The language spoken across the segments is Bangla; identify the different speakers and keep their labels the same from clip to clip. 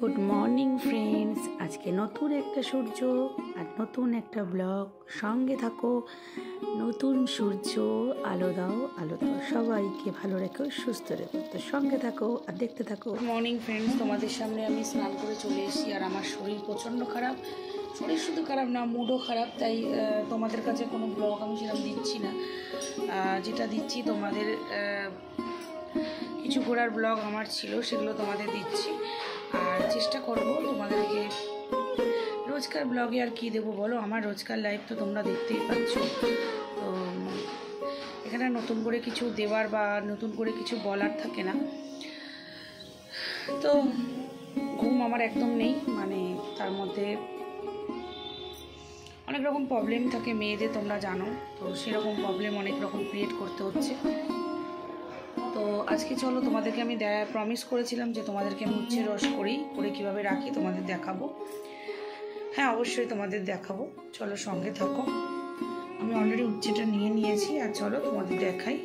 Speaker 1: গুড মর্নিং ফ্রেন্ডস, আজকে নতুন একটা সূর্য আর নতুন একটা ব্লগ। সঙ্গে থাকো, নতুন সূর্য, আলো দাও আলো দাও, সবাইকে ভালো রেখো, সুস্থ রেখো। তো সঙ্গে থাকো আর দেখতে থাকো।
Speaker 2: মর্নিং ফ্রেন্ডস, তোমাদের সামনে আমি স্নান করে চলে এসেছি। আর আমার শরীর প্রচণ্ড খারাপ, শরীর শুধু খারাপ না, মুডও খারাপ। তাই তোমাদের কাছে কোনো ব্লগ আমি সেরকম দিচ্ছি না। যেটা দিচ্ছি তোমাদের কিছু ঘোরার ব্লগ আমার ছিল, সেগুলো তোমাদের দিচ্ছি। আর চেষ্টা করব তোমাদেরকে রোজকার ব্লগে আর কি দেবো বলো, আমার রোজকার লাইফ তো তোমরা দেখতেই পাচ্ছ। তো এখানে নতুন করে কিছু দেওয়ার বা নতুন করে কিছু বলার থাকে না। তো ঘুম আমার একদম নেই, মানে তার মধ্যে অনেক রকম প্রবলেম থাকে মেয়েদের, তোমরা জানো। তো সেরকম প্রবলেম অনেক রকম ক্রিয়েট করতে হচ্ছে। তো আজকে চলো, তোমাদেরকে আমি প্রমিস করেছিলাম যে তোমাদেরকে আমি উচ্ছে রস করে কীভাবে রাখি তোমাদের দেখাবো। হ্যাঁ, অবশ্যই তোমাদের দেখাবো, চলো সঙ্গে থাকো। আমি অলরেডি উচ্ছেটা নিয়ে নিয়েছি, আর চলো তোমাদের দেখাই।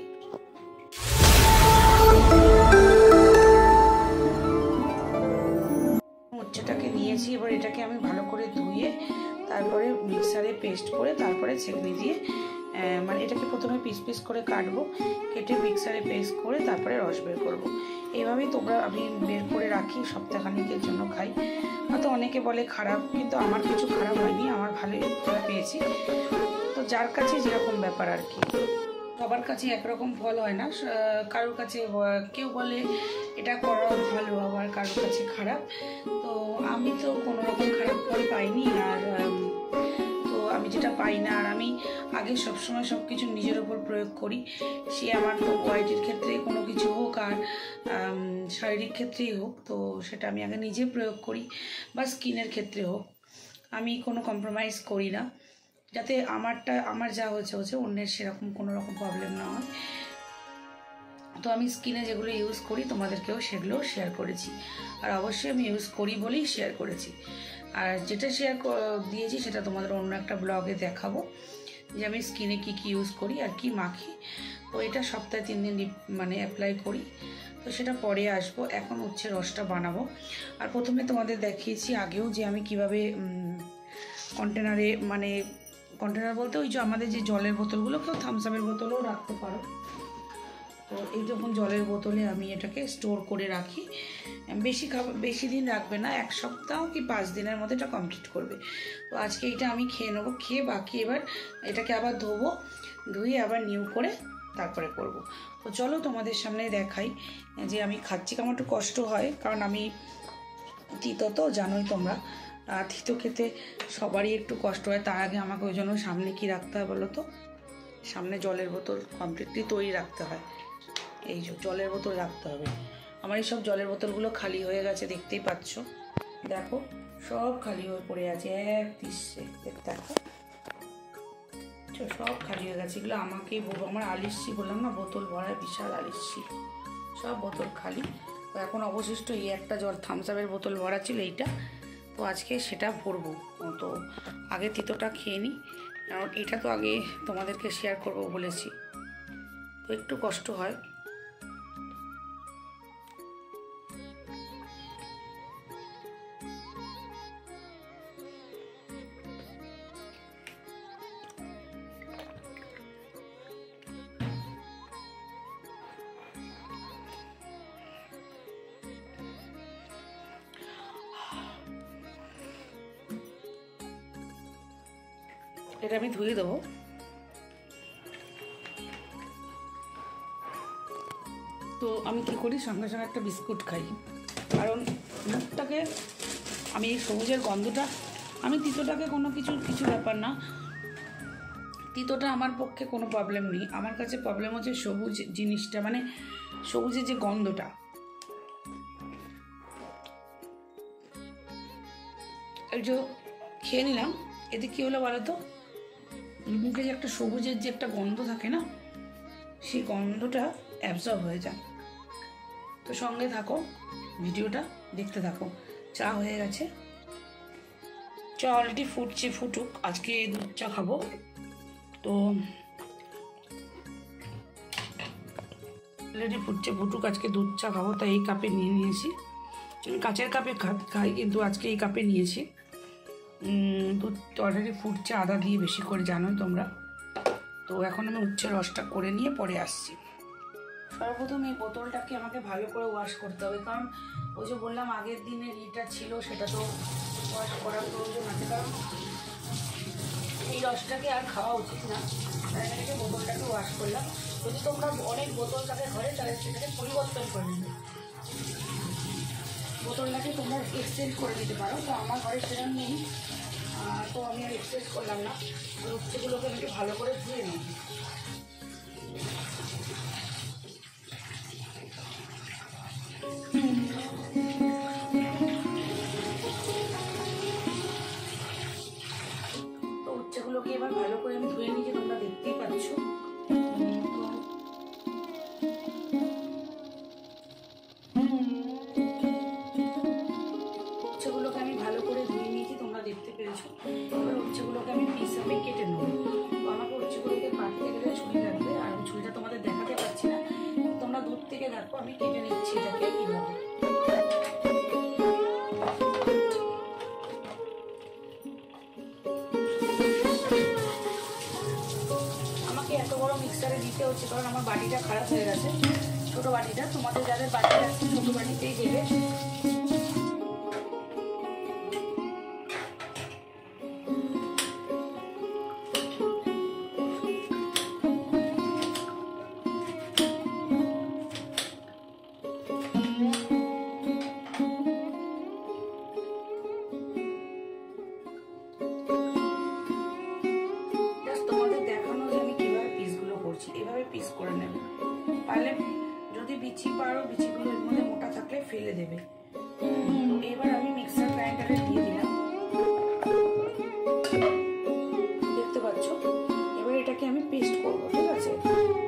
Speaker 2: উচ্ছেটাকে নিয়েছি, এবার এটাকে আমি ভালো করে ধুয়ে তারপরে মিক্সারে পেস্ট করে তারপরে ছেঁকনি দিয়ে, মানে এটাকে প্রথমে পিস পিস করে কাটবো, কেটে মিক্সারে পেস্ট করে তারপরে রস বের করবো। এইভাবেই আমি বের করে রাখি, সপ্তাহখানিকের জন্য খাই। হয়তো অনেকে বলে খারাপ, কিন্তু আমার কিছু খারাপ হয়নি, আমার ভালোই পেয়েছি। তো যার কাছে যেরকম ব্যাপার আর কি, সবার কাছে একরকম ফল হয় না। কারোর কাছে কেউ বলে এটা করা ভালো, আবার কারোর কাছে খারাপ। তো আমি তো কোনো রকম খারাপ ফল পাইনি। আর তো আমি যেটা পাই না, আর আমি আগে সবসময় সব কিছু নিজের ওপর প্রয়োগ করি। সে আমার তো কোয়ালিটির ক্ষেত্রে কোনো কিছু হোক, আর শারীরিক ক্ষেত্রেই হোক, তো সেটা আমি আগে নিজে প্রয়োগ করি, বা স্কিনের ক্ষেত্রে হোক, আমি কোনো কম্প্রোমাইজ করি না, যাতে আমার যা হয়েছে অন্যের সেরকম কোনো রকম প্রবলেম না হয়। তো আমি স্কিনে যেগুলো ইউজ করি তোমাদেরকেও সেগুলোও শেয়ার করেছি, আর অবশ্যই আমি ইউজ করি বলেই শেয়ার করেছি। আর যেটা শেয়ার দিয়েছি সেটা তোমাদের অন্য একটা ব্লগে দেখাবো, যে আমি স্কিনে কি ইউজ করি আর কি মাখি। তো এটা সপ্তাহে 3 দিন মানে অ্যাপ্লাই করি। তো সেটা পরে আসবো। এখন হচ্ছে রসটা বানাবো। আর প্রথমে তোমাদের দেখিয়েছি আগেও যে আমি কিভাবে কন্টেনারে, মানে কন্টেনার বলতে ওই যে আমাদের যে জলের বোতলগুলো, কেউ থামস আপের বোতলেও রাখতে পারো। তো এই যখন জলের বোতলে আমি এটাকে স্টোর করে রাখি, বেশি দিন রাখবে না, 1 সপ্তাহ কি 5 দিনের মধ্যে এটা কমপ্লিট করবে। তো আজকে এটা আমি খেয়ে নেবো, খেয়ে বাকি এবার এটাকে আবার ধোবো, ধুয়ে আবার নিউ করে তারপরে করব। তো চলো তোমাদের সামনে দেখাই যে আমি খাচ্ছি। কেমন একটু কষ্ট হয়, কারণ আমি তিতো তো জানোই তোমরা, তিতো খেতে সবারই একটু কষ্ট হয়। তার আগে আমাকে ওই জন্য সামনে কি রাখতে হয় বলো তো, সামনে জলের বোতল কমপ্লিটলি তৈরি রাখতে হয়। এই জলের বোতল রাখতে হবে। আমার এই সব জলের বোতলগুলো খালি হয়ে গেছে, দেখতেই পাচ্ছ, দেখো সব খালি হয়ে পড়ে আছে, এক তিসে দেখো সব খালি হয়ে গেছে। এগুলো আমাকেই আমার আলিস্যি বললাম না, বোতল ভরা বিশাল আলিস্যি, সব বোতল খালি। তো এখন অবশিষ্ট এই একটা জল থামস আপের বোতল ভরা ছিল এইটা, তো আজকে সেটা ভরবো। তো আগে তিতোটা খেয়ে নিই, কারণ এটা তো আগে তোমাদেরকে শেয়ার করবো বলেছি, তো একটু কষ্ট হয়। এটা আমি ধুয়ে দেবো। তো আমি কী করি, সঙ্গে সঙ্গে একটা বিস্কুট খাই, কারণ মুখটাকে আমি এই সবুজের গন্ধটা, আমি তিতোটাকে কোনো কিছু ব্যাপার না, তিতোটা আমার পক্ষে কোনো প্রবলেম নেই। আমার কাছে প্রবলেম হচ্ছে সবুজ জিনিসটা, মানে সবুজের যে গন্ধটা। এই যে খেয়ে নিলাম, এতে কী হলো বলো তো, মুখে যে একটা সবুজের যে একটা গন্ধ থাকে না, সেই গন্ধটা অ্যাবজর্ব হয়ে যায়। তো সঙ্গে থাকো, ভিডিওটা দেখতে থাকো। চা হয়ে গেছে, চা অলরেডি ফুটুক। আজকে দুধ চা খাবো, তো অলরেডি ফুটুক, আজকে দুধ চা খাবো, তাই এই কাপে নিয়ে নিয়েছি। কাচের কাপে খাই, কিন্তু আজকে এই কাপে নিয়েছি। দুধ অলরেডি ফুটছে আদা দিয়ে বেশি করে, জানোই তোমরা। তো এখন আমি উচ্ছে রসটা করে নিয়ে পরে আসছি। সর্বপ্রথম এই বোতলটাকে আমাকে ভালো করে ওয়াশ করতে হবে, কারণ ওই যে বললাম আগের দিনের ইটা ছিল, সেটা তো ওয়াশ করার প্রয়োজন আছে, কারণ এই রসটাকে আর খাওয়া উচিত না। তাই এটাকে বোতলটাকে ওয়াশ করলাম। যদি তোমরা অনেক বোতল থাকে ঘরে, তাহলে সেটাকে পরিবর্তন করে নেবে, বোতলটাকে তোমরা এক্সচেঞ্জ করে দিতে পারো। তো আমার ঘরে সেরকম নেই, তো আমি আর এক্সচেঞ্জ করলাম না। উচ্ছেগুলোকে আমি একটু ভালো করে ধুয়ে নিই। তো উচ্ছেগুলোকে এবার ভালো করে আমি ধুয়ে নিয়ে, তোমরা দেখতেই পাচ্ছ। উচ্ছেগুলোকে আমি ভালো করে ধুয়ে নিয়েছি, তোমরা দেখতে পেরেছো। এবার উচ্ছেগুলোকে আমি পিস হিসেবে কেটে নেবো। তো আমাকে উচ্ছেগুলোকে কাটতে গেলে ছুরি লাগবে, আর আমি ছুরিটা তোমাদের দেখাতে পারছি না, তোমরা দূর থেকে দেখো আমি কেটে নিচ্ছি এটাকে কীভাবে। আমাকে এত বড় মিক্সারে দিতে হচ্ছে কারণ আমার বাটিটা খারাপ হয়ে গেছে, ছোট বাটিটা। তোমাদের যাদের বাটি আছে ছোট বাটিতেই দেবে। পিস করে নেবে, পারলে যদি বিচি পারো বিচিগুলো এর মধ্যে মোটা থাকলে ফেলে দেবে। এবার আমি মিক্সার গ্রাইন্ডারে দিয়ে দিলাম, দেখতে পাচ্ছ। এবার এটাকে আমি পেস্ট করবো, ঠিক আছে।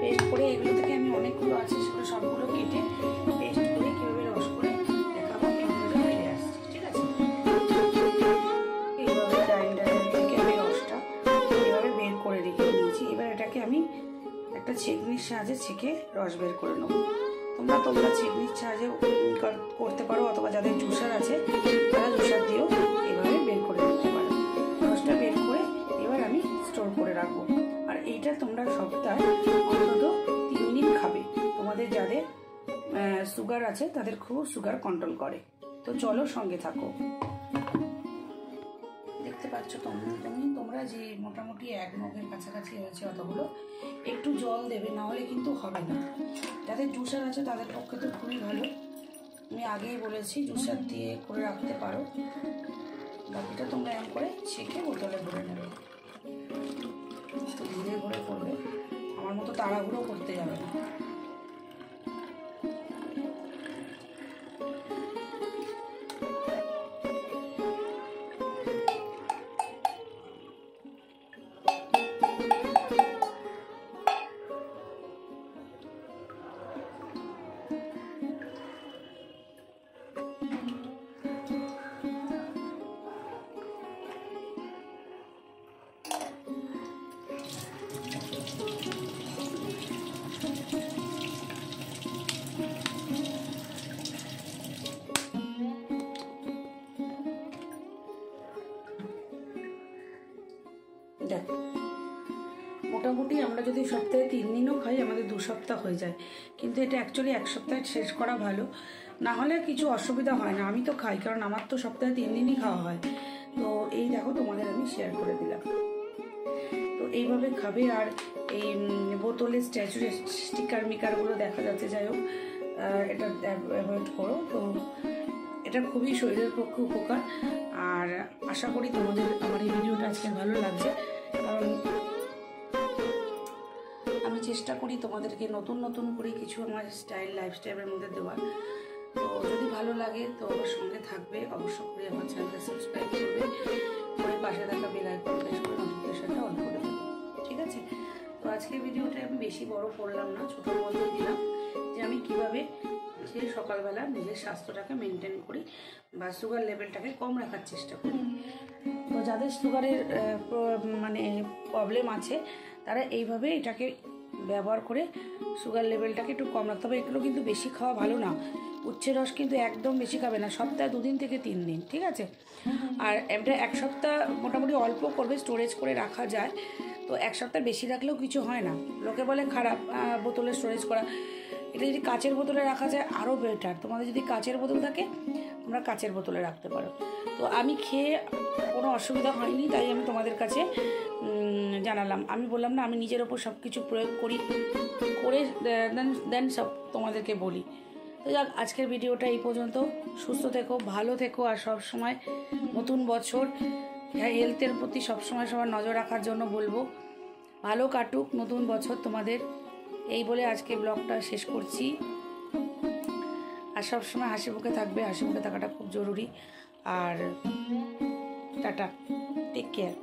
Speaker 2: পেস্ট করে এগুলো থেকে আমি অনেকগুলো আছে সেগুলো সবগুলো কেটে পেস্ট করে কীভাবে রস করে দেখাবো, ফিরে আসছি, ঠিক আছে। এইভাবে গ্রাইন্ডারের থেকে আমি রসটা এইভাবে বের করে রেখে নিয়েছি। এবার এটাকে আমি একটা ছেঁকনির সাহায্যে ছেঁকে রস বের করে নেবো। তোমরা ছেঁকনির সাহায্যে করতে পারো, অথবা যাদের জুসার আছে তারা জুসার দিয়েও এভাবে বের করে নিতে পারো। রসটা বের করে এবার আমি স্টোর করে রাখবো। আর এইটা তোমরা সপ্তাহে অন্তত 3 দিন খাবে। তোমাদের যাদের সুগার আছে তাদের খুব সুগার কন্ট্রোল করে। তো চলো সঙ্গে থাকো। দেখতে পাচ্ছ তোমরা যে মোটামুটি 1 মগের কাছাকাছি হয়েছে, অতগুলো একটু জল দেবে, না হলে কিন্তু হবে না। যাদের জুসার আছে তাদের পক্ষে তো খুবই ভালো, আমি আগেই বলেছি জুসার দিয়ে করে রাখতে পারো। বাকিটা তোমরা এমন করে ছেঁকে বোতলে ভরে নেবে, ধীরে ধীরে করবে, আমার মতো তাড়াহুড়ো করতে যাবে না। দেখো মোটামুটি আমরা যদি সপ্তাহে 3 দিনও খাই আমাদের 2 সপ্তাহ হয়ে যায়, কিন্তু এটা অ্যাকচুয়ালি 1 সপ্তাহে শেষ করা ভালো, না হলে কিছু অসুবিধা হয় না। আমি তো খাই, কারণ আমার তো সপ্তাহে 3 দিনই খাওয়া হয়। তো এই দেখো তোমাদের আমি শেয়ার করে দিলাম। তো এইভাবে খাবে। আর এই বোতলের স্টিকার মিকারগুলো দেখা যাচ্ছে, যাই হোক এটা অ্যাভয়েড করো। তো এটা খুবই শরীরের পক্ষে উপকার। আর আশা করি তোমাদের আমার এই ভিডিওটা আজকে ভালো লাগছে, কারণ আমি চেষ্টা করি তোমাদেরকে নতুন নতুন করে কিছু আমার লাইফস্টাইলের মধ্যে দেওয়ার। তো যদি ভালো লাগে তো আমার সঙ্গে থাকবে, অবশ্য করে আমার চ্যানেলটা সাবস্ক্রাইব করবে, করে পাশে থাকা বেল আইকন প্রেস করে নোটিফিকেশনটা অন করে দেবে, ঠিক আছে। তো আজকের ভিডিওটা আমি বেশি বড় করলাম না, ছোটোর মধ্যে দিলাম যে আমি কিভাবে যে সকালবেলা নিজের স্বাস্থ্যটাকে মেনটেন করি বা সুগার লেভেলটাকে কম রাখার চেষ্টা করি। তো যাদের সুগারের মানে প্রবলেম আছে তারা এইভাবে এটাকে ব্যবহার করে সুগার লেভেলটাকে একটু কম রাখতে হবে। এগুলো কিন্তু বেশি খাওয়া ভালো না। উচ্ছের রস কিন্তু একদম বেশি খাবে না, সপ্তাহে 2 দিন থেকে 3 দিন, ঠিক আছে? আর এটা 1 সপ্তাহ মোটামুটি অল্প করবে, স্টোরেজ করে রাখা যায়। তো 1 সপ্তাহ বেশি রাখলেও কিছু হয় না। লোকে বলে খারাপ বোতলে স্টোরেজ করা, এটা যদি কাচের বোতলে রাখা যায় আরও বেটার। তোমাদের যদি কাচের বোতল থাকে তোমরা কাচের বোতলে রাখতে পারো। তো আমি খেয়ে কোনো অসুবিধা হয়নি, তাই আমি তোমাদের কাছে জানালাম। আমি বললাম না, আমি নিজের ওপর সব কিছু প্রয়োগ করি, করে দেন সব তোমাদেরকে বলি। তো যাক, আজকের ভিডিওটা এই পর্যন্ত। সুস্থ থেকো, ভালো থেকো, আর সব সময় নতুন বছর হেলথের প্রতি সবসময় সবার নজর রাখার জন্য বলবো। ভালো কাটুক নতুন বছর তোমাদের, এই বলে আজকে ব্লগটা শেষ করছি। আর সবসময় হাসি মুখে থাকবে, হাসি মুখে থাকাটা খুব জরুরি। আর টাটা, টেক কেয়ার।